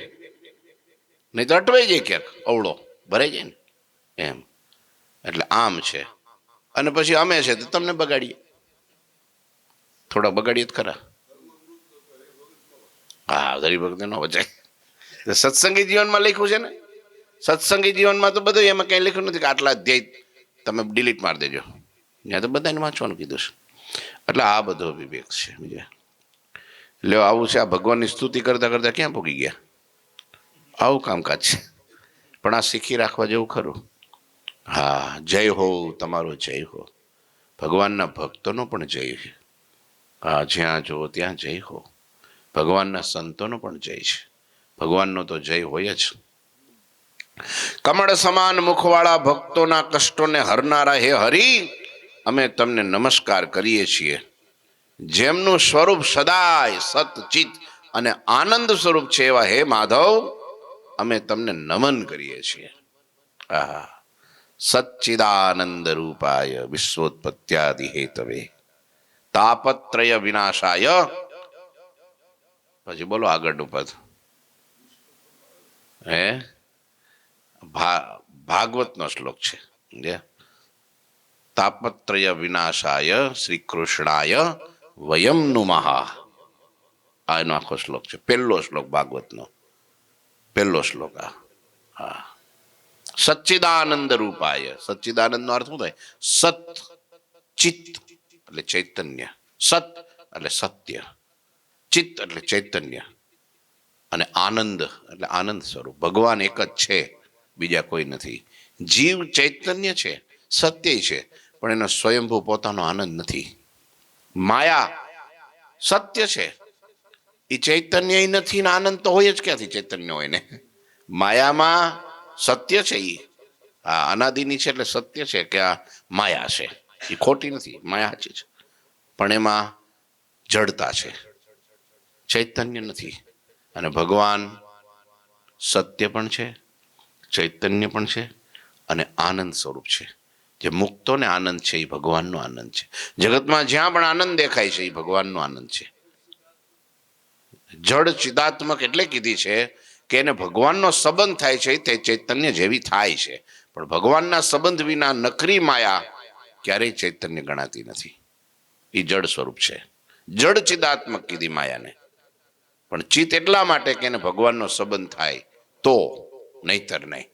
Speaker 1: નહીં તો અટવાઈ જાય, ક્યાંક અવળો ભરાઈ જાય ને એમ. એટલે આમ છે. અને પછી અમે છે તો તમને બગાડીએ, થોડા બગાડીએ જ ખરા. હા હરિભક્ત ન વચાય. સત્સંગી જીવનમાં લખ્યું છે ને, સત્સંગી જીવનમાં તો બધું, એમાં કઈ લખ્યું નથી કે આટલા અધ્યાય તમે ડિલીટ મારી દેજો. ત્યાં તો બધાને વાંચવાનું કીધું છે. એટલે આ બધો વિવેક છે. બીજા લ્યો આવું છે. આ ભગવાનની સ્તુતિ કરતા કરતા ક્યાં પહોંચી ગયા? આવું કામકાજ છે. પણ આ શીખી રાખવા જેવું ખરું. હા, જય હો, તમારો જય હો. ભગવાનના ભક્તોનો પણ જય છે. હા, જ્યાં જુઓ ત્યાં જય હો. ભગવાનના સંતોનો પણ જય છે. ભગવાનનો તો જય હોય જ. કમળ સમાન મુખવાળા ભક્તોના કષ્ટોને હરનારા હે હરિ, અમે તમને નમસ્કાર કરીએ છીએ. જેમનું સ્વરૂપ સદાય સતચિત અને આનંદ સ્વરૂપ છે એવા હે માધવ, અમે તમને નમન કરીએ છીએ. આહા, સચ્ચિદાનંદ રૂપાય વિશ્વોત્પત્યાદિ હેતવે તાપત્રય વિનાશાય. પછી બોલો આગળનું પદ. હે ભાગવતનો શ્લોક છે. તાપત્રય વિનાશાય શ્રી કૃષ્ણાય વયમ નુમઃ. આ એનો આખો શ્લોક છે. પહેલો શ્લોક ભાગવતનો, પહેલો શ્લોક. હા, સચ્ચિદાનંદ રૂપાય. સચ્ચિદાનંદ નો અર્થ શું થાય? સત ચિત્ત એટલે ચૈતન્ય, સત એટલે સત્ય, ચિત્ત એટલે ચૈતન્ય, અને આનંદ એટલે આનંદ સ્વરૂપ. ભગવાન એક જ છે, બીજા કોઈ નથી. જીવ ચૈતન્ય છે, સત્ય છે, પણ એનો સ્વયંભૂ પોતાનો આનંદ નથી. માયા સત્ય છે, એ ચૈતન્ય નથી ને આનંદ તો હોય જ ક્યાંથી? ચૈતન્ય હોય ને. માયામાં સત્ય છે, એ આ અનાદિની છે એટલે સત્ય છે કે આ માયા છે, એ ખોટી નથી, માયા સાચી છે, પણ એમાં જડતા છે, ચૈતન્ય નથી. અને ભગવાન સત્ય પણ છે, ચૈતન્ય પણ છે, અને આનંદ સ્વરૂપ છે. જે મુક્તોને આનંદ છે એ ભગવાનનો આનંદ છે. જગતમાં જ્યાં પણ આનંદ દેખાય છે એ ભગવાનનો આનંદ છે. જડ ચિદાત્મક એટલે કીધી છે કે એને ભગવાનનો સંબંધ થાય છે તે ચૈતન્ય જેવી થાય છે, પણ ભગવાનના સંબંધ વિના નકરી માયા ક્યારેય ચૈતન્ય ગણાતી નથી. એ જડ સ્વરૂપ છે. જડ ચિદાત્મક કીધી માયાને, પણ ચિત્ત એટલા માટે કે એને ભગવાનનો સંબંધ થાય તો, નહીતર નહીં.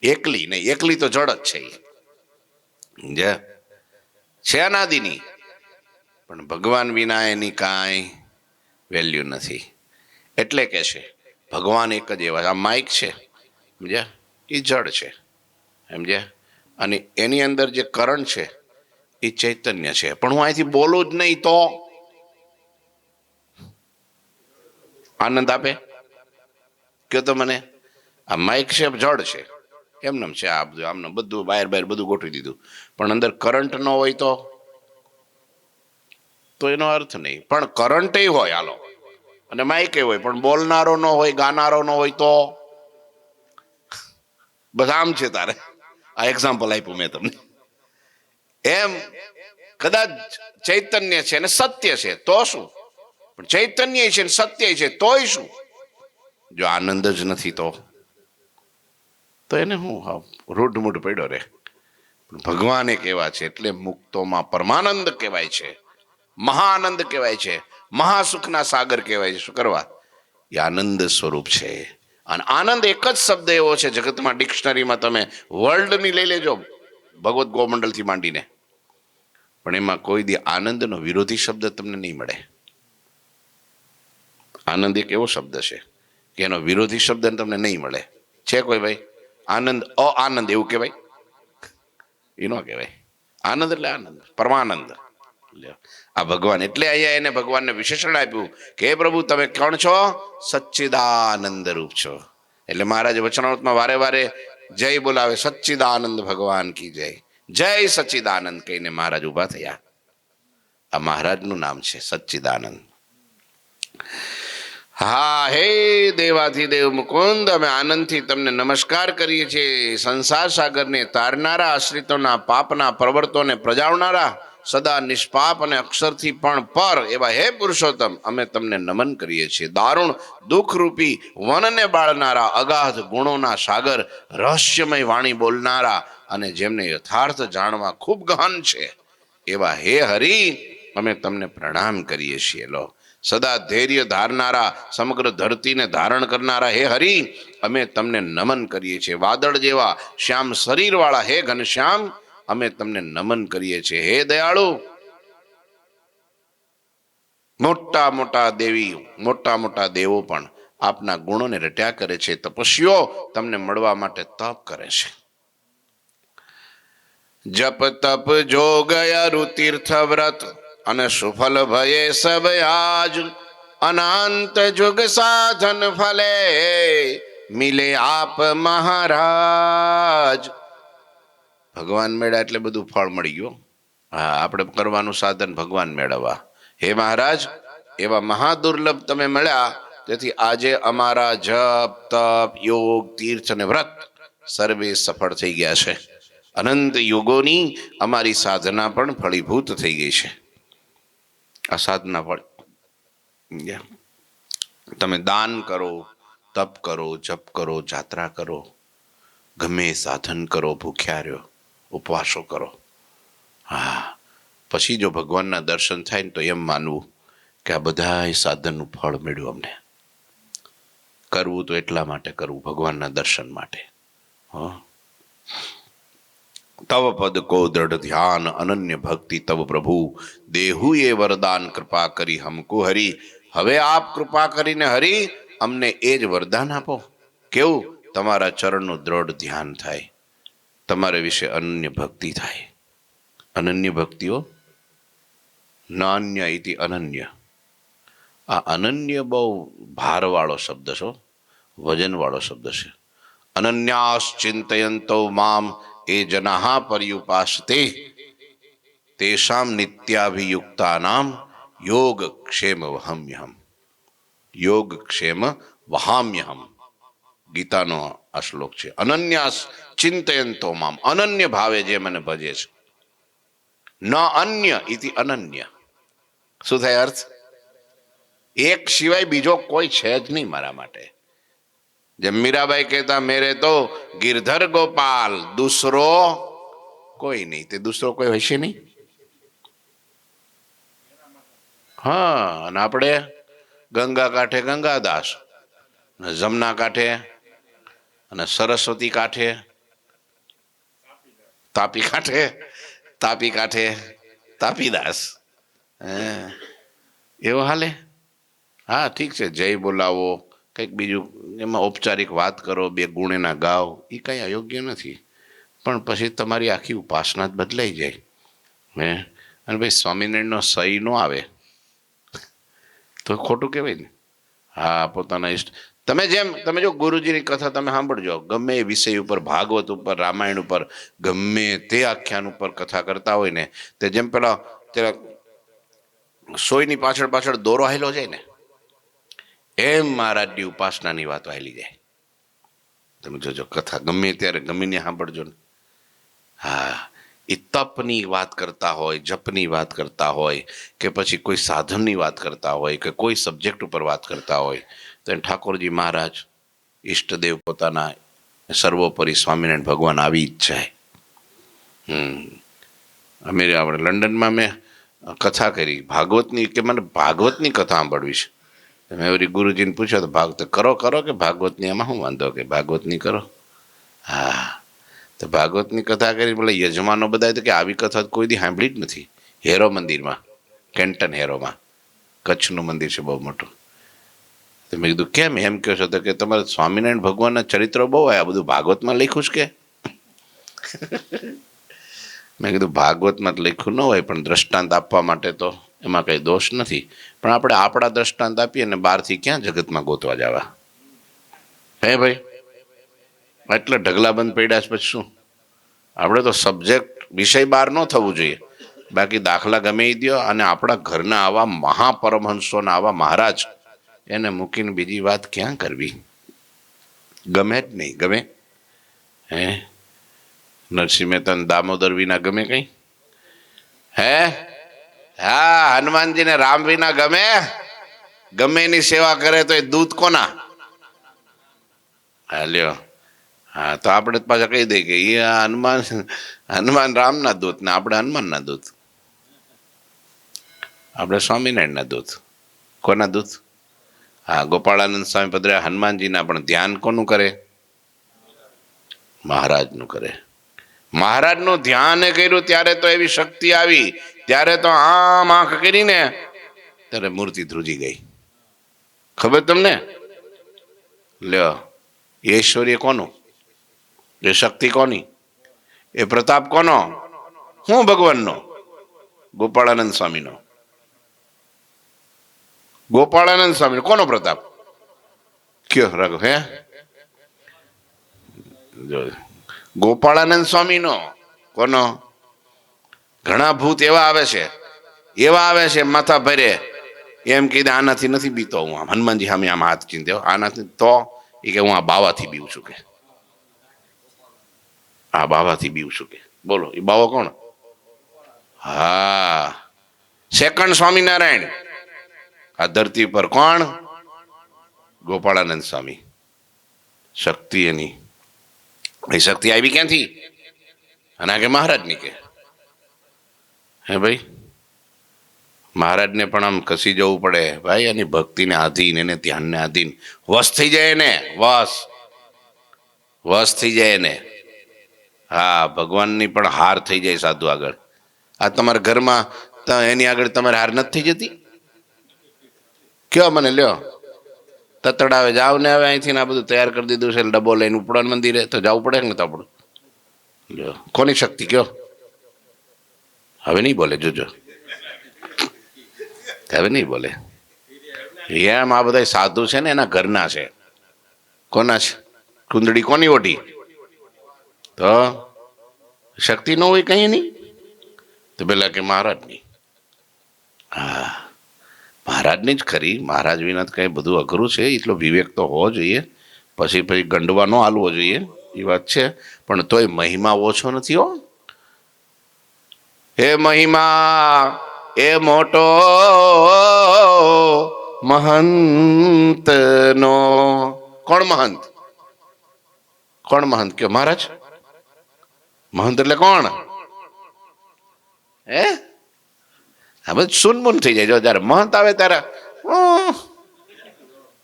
Speaker 1: એકલી નહીં, એકલી તો જડ જ છે, જે છે અનાદિની, પણ ભગવાન વિના એની કાંઈ વેલ્યુ નથી. એટલે કે છે ભગવાન એક જ એવા. આ માઇક છે, સમજ્યા? એ જળ છે, સમજ્યા? અને એની અંદર જે કરંટ છે એ ચૈતન્ય છે. પણ હું અહીંથી બોલું જ નહીં તો આનંદ આપે? કયો તો મને. આ માઇક છે જળ છે, એમનેમ છે, આ બધું આમને બધું બહાર બધું ગોઠવી દીધું, પણ અંદર કરંટ ન હોય તો એનો અર્થ નહીં. પણ કરંટ હોય હાલો, અને માઇક હોય, પણ બોલનારો ન હોય, ગાનારો ન હોય તો બધા આમ છે તારે. આ એક્ઝામ્પલ આપ્યું મેં તમને. એમ કદાચ ચૈતન્ય છે ને સત્ય છે તો શું, પણ ચૈતન્ય છે ને સત્ય છે તોય શું? જો આનંદ જ નથી તો એને હું રૂઢમૂઢ પડ્યો રે. ભગવાન એક એવા છે એટલે મુક્તોમાં પરમાનંદ કહેવાય છે, મહાઆનંદ કહેવાય છે, મહાસુખના સાગર કહેવાય છે. શું કરવા? એ આનંદ સ્વરૂપ છે. અને આનંદ એક જ શબ્દ એવો છે જગતમાં, ડિક્શનરીમાં તમે વર્લ્ડની લઈ લેજો, ભગવત ગોમંડલથી માંડીને, પણ એમાં કોઈ દી આનંદનો વિરોધી શબ્દ તમને નહીં મળે. આનંદ એક એવો શબ્દ છે કે એનો વિરોધી શબ્દ તમને નહીં મળે. છે કોઈ ભાઈ? આનંદ આનંદ એવું કહેવાય? એ ન કહેવાય. આનંદ એટલે આનંદ, પરમાનંદ. આ ભગવાન, એટલે અહીંયા એને ભગવાનને વિશેષણ આપ્યું કે હે પ્રભુ તમે કોણ છો? સચ્ચિદાનંદ રૂપ છો. એટલે મહારાજ વચનામૃતમાં વારે વારે જય બોલાવે, સચ્ચિદાનંદ ભગવાન કી જય, જય સચ્ચિદાનંદ કહીને મહારાજ ઉભા થયા. આ મહારાજનું નામ છે સચ્ચિદાનંદ. હા, હે દેવાધિદેવ મુકુંદ, અમે આનંદથી તમને નમસ્કાર કરીએ છીએ. સંસાર સાગરને તારનારા, આશ્રિતોના પાપના પ્રવર્તોને પ્રજાવનારા, સદા નિષ્પાપ અને અક્ષરથી પણ પર એવા હે પુરુષોત્તમ, અમે તમને નમન કરીએ છીએ. દારૂણ દુઃખરૂપી વનને બાળનારા, અગાધ ગુણોના સાગર, રહસ્યમય વાણી બોલનારા, અને જેમને યથાર્થ જાણવા ખૂબ ગહન છે એવા હે હરિ, અમે તમને પ્રણામ કરીએ છીએ. લો, સદા ધૈર્ય ધારનારા, સમગ્ર ધરતીને ધારણ કરનારા હે હરિ, અમે તમને નમન કરીએ છીએ. વાદળ જેવા શ્યામ શરીર વાળા હે ઘનશ્યામ, અમે તમને નમન કરીએ છીએ. હે દયાળુ, મોટા મોટા દેવી, મોટા મોટા દેવો પણ આપના ગુણોને રટ્યા કરે છે. તપસ્વીઓ તમને મળવા માટે તપ કરે છે. જપ તપ જોગ અરુ તીર્થ વ્રત, અને સુફલ ભયે સબ આજ, અનંત જુગ સાધન ફલે મિલે આપ મહારાજ. ભગવાન મેળા એટલે બધું ફળ મળી ગયું. હા, આપણે કરવાનું સાધન ભગવાન મેળવવા. હે મહારાજ, એવા મહાદુર્લભ તમે મળ્યા, તેથી આજે અમારા જપ તપ યોગ તીર્થ અને વ્રત સર્વે સફળ થઈ ગયા છે. અનંત યુગોની અમારી સાધના પણ ફળીભૂત થઈ ગઈ છે. આ સાધના ફળ, તમે દાન કરો, તપ કરો, જપ કરો, જાત્રા કરો, ગમે સાધન કરો, ભૂખ્યા રહ્યો, ઉપવાસો કરો. હા, પછી જો ભગવાનના દર્શન થાય ને તો એમ માનવું કે આ બધા સાધનનું ફળ મળ્યું અમને. કરવું તો એટલા માટે કરવું, ભગવાનના દર્શન માટે. હા, તવ પદ કો દ્રઢ ધ્યાન, અનન્ય ભક્તિ તવ પ્રભુ, દેહુ એ વરદાન કૃપા કરી હમકો હરી. હવે આપ કૃપા કરીને હરી અમને એ જ વરદાન આપો. કેવું? તમારા ચરણનું દ્રઢ ધ્યાન થાય, તમારા વિશે અનન્ય ભક્તિ થાય. અનન્ય ભક્તિઓ, નાન્ય ઇતિ અનન્ય. આ અનન્ય બહુ ભારવાળો શબ્દ છે, વજનવાળો શબ્દ છે. અનન્યાસ ચિંતયંતો મામ એ જનાહ પર્યુપાસતે, તેષામ નિત્યાભિયુક્તાનામ યોગ ક્ષેમ વહામ્યહમ. યોગ ક્ષેમ વહામ્યહમ, ગીતાનો આ શ્લોક છે. અનન્યાસ ચિંતયંતો મામ, અનન્ય ભાવે જે મને ભજે છે. ન અન્ય ઇતિ અનન્ય. શું થાય અર્થ? એક સિવાય બીજો કોઈ છે જ નહીં મારા માટે. જેમ મીરાબાઈ કહેતા, મેરે તો ગિરધર ગોપાલ, દૂસરો કોઈ નહીં. તે દૂસરો કોઈ હશે નહીં. હા, અને આપણે ગંગા કાંઠે ગંગાદાસ, અને જમના કાંઠે અને સરસ્વતી કાંઠે, તાપી કાંઠે, તાપી કાંઠે તાપીદાસ. એવો હાલે? હા, ઠીક છે, જય બોલાવો કંઈક બીજું એમાં ઔપચારિક વાત કરો, બે ગુણ એના ગાઓ, એ કંઈ અયોગ્ય નથી. પણ પછી તમારી આખી ઉપાસના જ બદલાઈ જાય. હે અને ભાઈ સ્વામિનારાયણનો સહી ન આવે તો ખોટું કહેવાય ને. હા, પોતાના ઈષ્ટ તમે જો ગુરુજીની કથા તમે સાંભળજો, ગમે એ વિષય ઉપર, ભાગવત ઉપર, રામાયણ ઉપર, ગમે તે આખ્યાન ઉપર કથા કરતા હોય ને, તે જેમ પેલા સોયની પાછળ પાછળ દોરો હાલ્યો જાય ને, એમ મહારાજની ઉપાસનાની વાતો હાલી જાય. તમે જોજો કથા ગમે ત્યારે ગમે ને સાંભળજો ને. હા, એ તપની વાત કરતા હોય, જપની વાત કરતા હોય, કે પછી કોઈ સાધનની વાત કરતા હોય, કે કોઈ સબ્જેક્ટ ઉપર વાત કરતા હોય, તો ઠાકોરજી મહારાજ ઈષ્ટદેવ પોતાના સર્વોપરી સ્વામિનારાયણ ભગવાન આવી જ જાય. આપણે લંડનમાં મેં કથા કરી ભાગવતની, કે મને ભાગવતની કથા સાંભળવી છે. મેં વળી ગુરુજીને પૂછ્યો તો ભાગવત કરો કે ભાગવતની, એમાં શું વાંધો કે ભાગવતની કરો. હા, તો ભાગવતની કથા કરી. બોલે યજમાનો બધા તો કે આવી કથા કોઈ દી સાંભળી જ નથી. હેરો મંદિરમાં, કેન્ટન હેરોમાં, કચ્છનું મંદિર છે બહુ મોટું. તો મેં કીધું કેમ એમ કહો છો? તો કે તમારે સ્વામિનારાયણ ભગવાનના ચરિત્રો બહુ આ બધું ભાગવતમાં લખ્યું છે કે? મેં કીધું ભાગવતમાં તો લખ્યું ન હોય, પણ દ્રષ્ટાંત આપવા માટે તો એમાં કંઈ દોષ નથી. પણ આપણે આપણા દ્રષ્ટાંત આપીએ ને બહારથી ક્યાં જગતમાં ગોતવા જવા? હે ભાઈ, એટલે ઢગલાબંધ પડ્યા છે પછી શું? આપણે તો સબ્જેક્ટ વિષય બહાર ન થવું જોઈએ. બાકી દાખલા ગમે એ દો, અને આપણા ઘરના આવા મહાપરમહંસોના આવા મહારાજ, એને મૂકીને બીજી વાત ક્યાં કરવી? ગમે જ નહીં. ગમે હે નરસિંહ મહેતા દામોદર વિના ગમે કઈ? હે હા, હનુમાનજીને રામ વિના ગમે? ગમે એની સેવા કરે તો એ દૂત કોના? હા લ્યો. હા, તો આપણે પાછા કહી દઈએ કે એ હનુમાન રામના દૂત ને આપણે હનુમાનના દૂત, આપણે સ્વામિનારાયણના દૂત. કોના દૂત? હા, ગોપાળાનંદ સ્વામી પધર્યા હનુમાનજીના, પણ ધ્યાન કોનું કરે? મહારાજનું કરે. મહારાજનું ધ્યાન કર્યું ત્યારે તો એવી શક્તિ આવી, ત્યારે તો આમ આંખ કરીને ત્યારે મૂર્તિ ધ્રુજી ગઈ. ખબર તમને? લ્યો, એ ઐશ્વર્ય કોનું? એ શક્તિ કોની? એ પ્રતાપ કોનો? હું ભગવાનનો? ગોપાળાનંદ સ્વામીનો. ગોપાળાનંદ સ્વામી કોનો પ્રતાપ? કયો રાઘવ? હે ગોપાળાનંદ સ્વામીનો. કોનો? ઘણા ભૂત એવા આવે છે માથા ભરે, એમ કીધે આનાથી નથી બીતો હું. આમ હનુમાનજી સામે આમ હાથ ચીંધે, આનાથી તો એ કે હું આ બાવાથી બીવું છું કે, આ બાવાથી બીવું છું કે. બોલો, એ બાવો કોણ? હા, સેકન્ડ સ્વામિનારાયણ આ ધરતી પર. કોણ? ગોપાળાનંદ સ્વામી. શક્તિ એની, એ શક્તિ આવી ક્યાંથી? અને કે મહારાજની કે. હે ભાઈ, મહારાજને પણ આમ કસી જવું પડે ભાઈ. એની ભક્તિને આધીન, એને ધ્યાનને આધીન વશ થઈ જાય ને, વશ થઈ જાય એને. હા, ભગવાનની પણ હાર થઈ જાય સાધુ આગળ. આ તમારા ઘરમાં એની આગળ તમારે હાર નથી થઈ જતી? કયો મને, લ્યો. તતડાવે જાવ ને, હવે અહીંથી આ બધું તૈયાર કરી દીધું છે, ડબ્બો લઈને ઉપડાન મંદિરે તો જવું પડે ને. તો આપણું લ્યો, કોની શક્તિ કયો? હવે નહીં બોલે, જોજો, હવે નહીં બોલે. એમ આ બધા સાધુ છે ને એના ઘરના છે. કોના છે? કુંદડી કોની ઓઢી? તો શક્તિ ન હોય કઈ નહીં. તો પેલા કે મહારાજની. હા, મહારાજની જ ખરી. મહારાજ વિના કઈ બધું અઘરું છે. એટલો વિવેક તો હોવો જોઈએ. પછી ગંડવા ન હાલવો જોઈએ, એ વાત છે. પણ તોય મહિમા ઓછો નથી હો. હે મહિમા એ મોટો મહંત નો. કોણ મહંત? કોણ મહંત કયો? મહારાજ. મહંત એટલે કોણ? હે હા, બધું સુનમુન થઈ જાય. જો જયારે મહંત આવે ત્યારે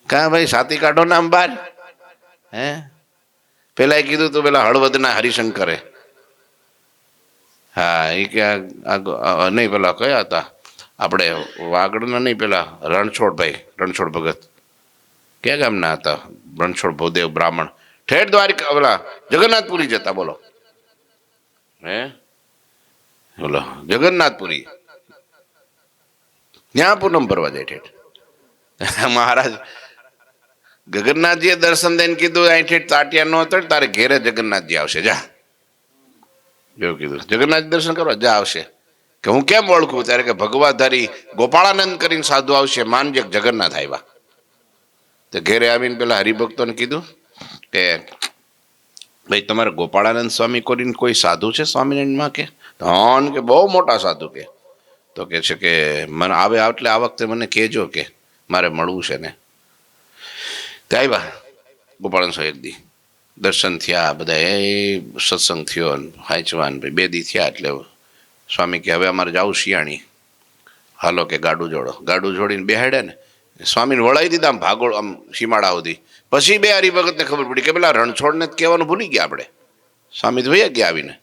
Speaker 1: કા ભાઈ સાતી કાઢો નામ બાર. હે પેલા એ કીધું તું પેલા હળવદના હરિશંકરે. હા, એ કે નહીં, પેલા કયા હતા આપણે વાગડના નહીં, પેલા રણછોડભાઈ, રણછોડ ભગત. ક્યાં ગામના હતા? રણછોડ ભોદેવ બ્રાહ્મણ, ઠેઠ દ્વારિકા ઓલા જગન્નાથપુરી જતા. બોલો હે, બોલો જગન્નાથપુરી ત્યાં પૂનમ ભરવા જાય ઠેઠ. મહારાજ જગન્નાથજીએ દર્શન દઈને કીધું અહીં ઠેઠ તાટિયા નો તળ, તારે ઘેરે જગન્નાથજી આવશે, જા. એવું કીધું, જગન્નાથ દર્શન કરવા જા આવશે. કે હું કેમ ઓળખું? ત્યારે કે ભગવાધારી ગોપાળાનંદ કરીને સાધુ આવશે, માનજે જગન્નાથ આવ્યા. તો ઘેરે આવીને પેલા હરિભક્તોને કીધું કે ભાઈ તમારે ગોપાળાનંદ સ્વામી કરીને કોઈ સાધુ છે સ્વામિનારાયણમાં? કે હન, કે બહુ મોટા સાધુ. કે તો કે છે કે મને આવે એટલે આ વખતે મને કહેજો, કે મારે મળવું છે ને. તે આવ્યા ગોપાળાનંદ સ્વામી. એક દી દર્શન થયા, બધા એ સત્સંગ થયો, વાંચવાન ભાઈ 2 દી થયા. એટલે સ્વામી કે હવે અમારે જાવું શિયાણી, હાલો કે ગાડું જોડો. ગાડું જોડીને બેહાડ્યા ને સ્વામીને વળાવી દીધા આમ ભાગોળ, આમ સીમાડા સુધી. પછી 2 હરિભગતને ખબર પડી કે પેલા રણછોડને કહેવાનું ભૂલી ગયા આપણે. સ્વામી તો ભૈયા ગયા આવીને,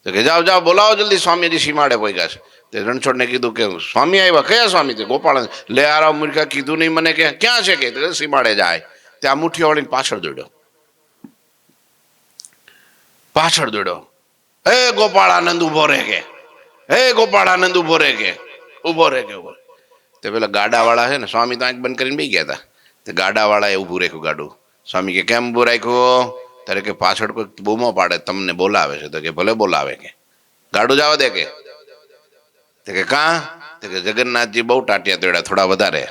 Speaker 1: તો કે જાઓ જાઓ બોલાવો જલ્દી, સ્વામી હજી સીમાડે પહોંચ્યા છે. તે રણછોડને કીધું કે સ્વામી આવ્યા. કયા સ્વામી? તે ગોપાલ. લે આરા મૂર્ખા, કીધું નહીં મને કે ક્યાં છે? કે સીમાડે જાય. ત્યાં મુઠ્ઠીઓ વળીને પાછળ દોડ્યો, પાછળ દોડ્યો. હે ગોપાળાનંદ ઉભો રહે, કે હે ગોપાળાનંદ ઉભો રહે, કે ઉભો રહે, કે ઉભો. તે પેલા ગાડાવાળા છે ને, સ્વામી તો આંખ બંધ કરીને બેસી ગયા હતા. તે ગાડાવાળાએ ઊભું રાખ્યું ગાડું. સ્વામી કે કેમ ઊભું રાખ્યું? ત્યારે કે પાછળ કોઈ બૂમો પાડે, તમને બોલાવે છે. તો કે ભલે બોલાવે, કે ગાડું જવા દે. કે કાં? તો કે જગન્નાથજી બહુ ટાટિયા તોડ્યા, થોડા વધારે.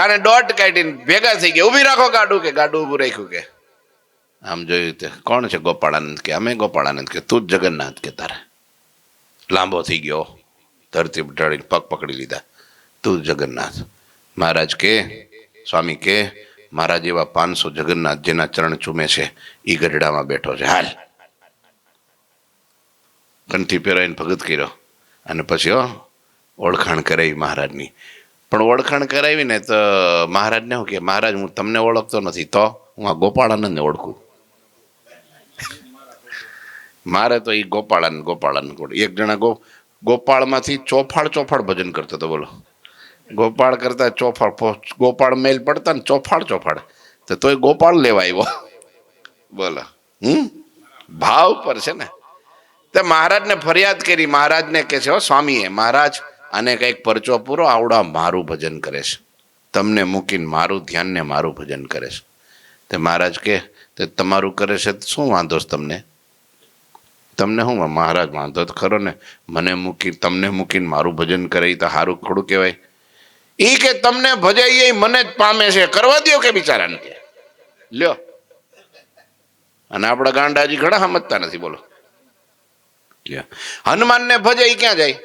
Speaker 1: આને દોટ કાઢીને ભેગા થઈ ગયા. ઊભી રાખો ગાડું. કે ગાડું ઊભું રાખ્યું. કે આમ જોયું તે કોણ છે? ગોપાળાનંદ. કે અમે ગોપાળાનંદ. કે તું જ જગન્નાથ. કે તારે લાંબો થઈ ગયો, ધરતી બટાડીને પગ પકડી લીધા. તું જગન્નાથ. મહારાજ કે સ્વામી કે મારા જેવા 500 જગન્નાથ જેના ચરણ ચૂમે છે એ ગઢડામાં બેઠો છે. હાલ. કંઠી પહેરાવીને ભગત કર્યો અને પછી ઓળખાણ કરાવી મહારાજની. પણ ઓળખાણ કરાવી ને તો મહારાજને શું કે, મહારાજ હું તમને ઓળખતો નથી, તો હું આ ગોપાળાનંદને ઓળખું. મારે તો એ ગોપાળાનંદ. એક જણા ગોપાળમાંથી ચોફાડ ભજન કરતો હતો. બોલો, ગોપાળ કરતા ચોફાડ, ગોપાળ મેલ પડતા ને ચોફાડ. તો તોય ગોપાળ લેવા આવ્યો. બોલો, ભાવ પર છે ને. તે મહારાજને ફરિયાદ કરી. મહારાજને કે છે સ્વામીએ, મહારાજ આને કંઈક પરચો પૂરો, આવડા મારું ભજન કરે છે, તમને મૂકીને મારું ધ્યાન ને મારું ભજન કરે છે. તે મહારાજ કે તે તમારું કરે છે શું વાંધો છે તમને? તમને શું મહારાજ? વાંધો તો ખરો ને, મને મૂકી તમને મૂકીને મારું ભજન કરે એ તો સારું થોડું કહેવાય. એ કે તમને ભજાઈએ મને જ પામે છે, કરવા દો કે બિચારાને. કે લ્યો. અને આપણા ગાંડાજી ઘણા સમજતા નથી. બોલો, હનુમાનને ભજે એ ક્યાં જાય?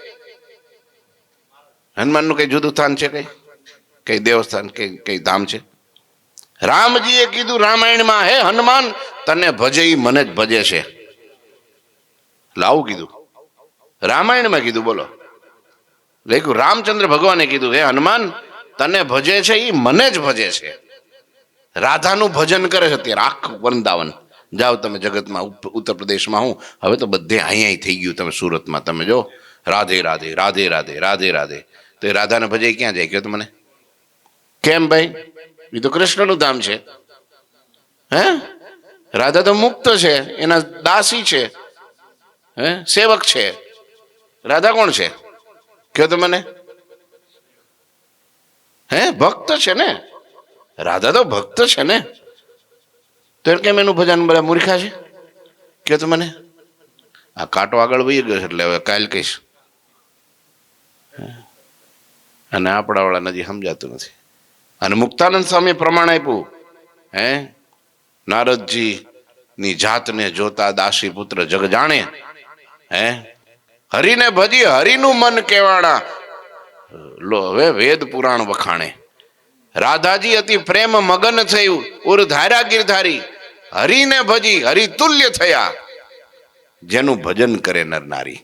Speaker 1: હનુમાનનું કઈ જુદું સ્થાન છે? કઈ દેવસ્થાન, કઈ ધામ છે? રામજીએ કીધું રામાયણમાં, હે હનુમાન તને ભજે એ મને જ ભજે છે. લાવું કીધું, રામાયણમાં કીધું. બોલો, લખ્યું રામચંદ્ર ભગવાને કીધું, હે હનુમાન તને ભજે છે એ મને જ ભજે છે. રાધાનું ભજન કરે છે અત્યારે આખું વૃંદાવન. જાઓ તમે જગતમાં, ઉત્તર પ્રદેશમાં, હું હવે તો બધે અહીંયા થઈ ગયું. તમે સુરતમાં તમે જો, રાધે રાધે રાધે રાધે રાધે રાધે. તો એ રાધાને ભજે ક્યાં જાય? કહો તો મને. કેમ ભાઈ? એ તો કૃષ્ણનું ધામ છે. હે, રાધા તો મુક્ત છે, એના દાસી છે, હે સેવક છે. રાધા કોણ છે? કહો તો મને. હે, ભક્ત છે ને. રાધા તો ભક્ત છે ને. તો કેમ એનું ભજન બધા મૂર્ખા છે? કહો તો મને. આ કાંટો આગળ વહી ગયો છે એટલે હવે કાલ કહીશ. અને આપણા વાળા નજી સમજાતું નથી. અને મુક્તાનંદ સ્વામી પ્રમાણ આપ્યું. હે, નારદજી ની જાતને જોતા દાસી પુત્ર જગ જાણે. હે, હરિને ભજી હરિનું મન કેવાડા, લો હવે વેદ પુરાણ વખાણે. રાધાજી અતિ પ્રેમ મગન થયું, ઉર ધારા ગિરધારી, હરિને ભજી હરિતુલ્ય થયા, જેનું ભજન કરે નર નારી.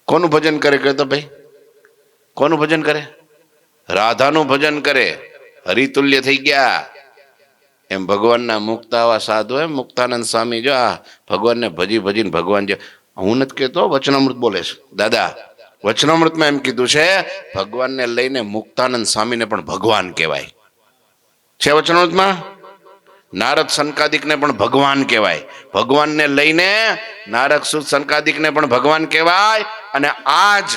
Speaker 1: કોનું ભજન કરે? કહેતો ભાઈ, કોનું ભજન કરે? રાધાનું ભજન કરે, હરિતુલ્ય થઈ ગયા. એમ ભગવાનના મુક્તાવા સાધુ એમ મુક્તાનંદ સ્વામી જો આ ભગવાનને ભજીને ભગવાન જે, હું નથી કહેતો, વચનામૃત બોલે છે દાદા. વચનામૃતમાં એમ કીધું છે ભગવાનને લઈને મુક્તાનંદ સ્વામીને પણ ભગવાન કહેવાય છે વચનામૃતમાં. નારદ સનકાદિકને પણ ભગવાન કહેવાય. ભગવાનને લઈને નારદ સુત સનકાદિકને પણ ભગવાન કહેવાય. અને આજ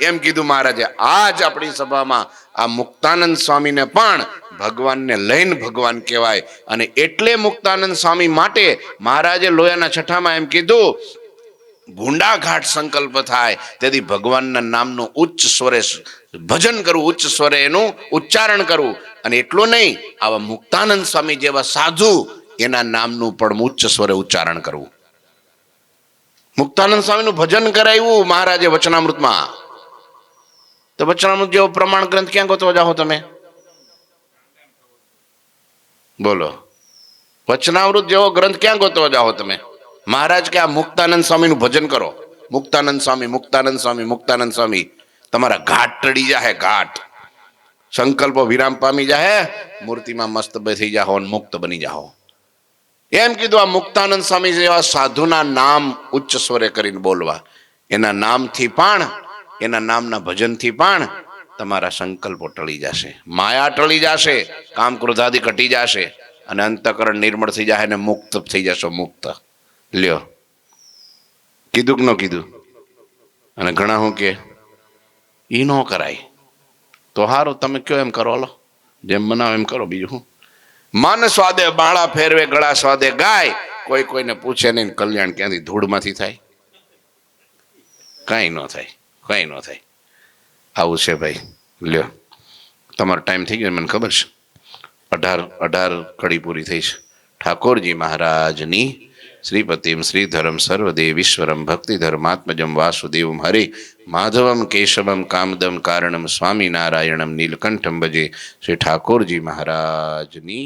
Speaker 1: એમ કીધું મહારાજે, આજ આપણી સભામાં આ મુક્તાનંદ સ્વામીને પણ ભગવાનને લઈને ભગવાન કહેવાય. અને એટલે મુક્તાનંદ સ્વામી માટે મહારાજે લોયાના છઠ્ઠામાં એમ કીધું ભૂંડા ઘાટ સંકલ્પ થાય તેથી ભગવાનના નામનું ઉચ્ચ સ્વરે ભજન કરવું, ઉચ્ચ સ્વરે એનું ઉચ્ચારણ કરવું. અને એટલું નહીં, આવા મુક્તાનંદ સ્વામી જેવા સાધુ એના નામનું પણ ઉચ્ચ સ્વરે ઉચ્ચારણ કરવું. મુક્તાનંદ સ્વામીનું ભજન કરાવ્યું મહારાજે વચનામૃતમાં. તો વચનામૃત જેવો પ્રમાણ ગ્રંથ ક્યાં ગોતવા જાઓ તમે? બોલો, વચનામૃત જેવો ગ્રંથ ક્યાં ગોતવા જાઓ તમે? મહારાજ કે આ મુક્તાનંદ સ્વામીનું ભજન કરો. મુક્તાનંદ સ્વામી, મુક્તાનંદ સ્વામી, મુક્તાનંદ સ્વામી. તમારા ઘાટ ટળી જાહે, ઘાટ. સંકલ્પો વિરામ પામી જાહે, મૂર્તિમાં મસ્ત બેસી જાહો અને મુક્ત બની જાહો. એમ કીધું આ મુક્તાનંદ સ્વામી જેવા સાધુના નામ ઉચ્ચ સ્વરે કરીને બોલવા. એના નામથી પણ, એના નામના ભજનથી પણ તમારા સંકલ્પો ટળી જશે, માયા ટળી જશે, કામ ક્રોધાદિ ઘટી જશે અને અંતઃકરણ નિર્મળ થઈ જાય અને મુક્ત થઈ જશો. મુક્ત લ્યો, કીધું કે ન કીધું? અને ઘણા હું કે ઈ ન કરાય તો હારું, તમે કયો એમ કરો, લો જેમ બનાવો એમ કરો. બીજું શું? મન સ્વાદે બાળા ફેરવે, ગળા સ્વાદે ગાય. કોઈ કોઈને પૂછે નહીં, કલ્યાણ ક્યાંથી ધૂળમાંથી થાય? કાંઈ ન થાય, કાંઈ ન થાય. આવું છે ભાઈ. લ્યો, તમારો ટાઈમ થઈ ગયો મને ખબર છે. 18 કડી પૂરી થઈ છે. ઠાકોરજી મહારાજની શ્રીપતિમ શ્રીધરમ સર્વદેવીશ્વરમ ભક્તિધર્માત્મજમ વાસુદેવમ હરે માધવમ કેશવમ કામદમ કારણમ સ્વામિનારાયણમ નીલકંઠમ ભજે. શ્રી ઠાકોરજી મહારાજની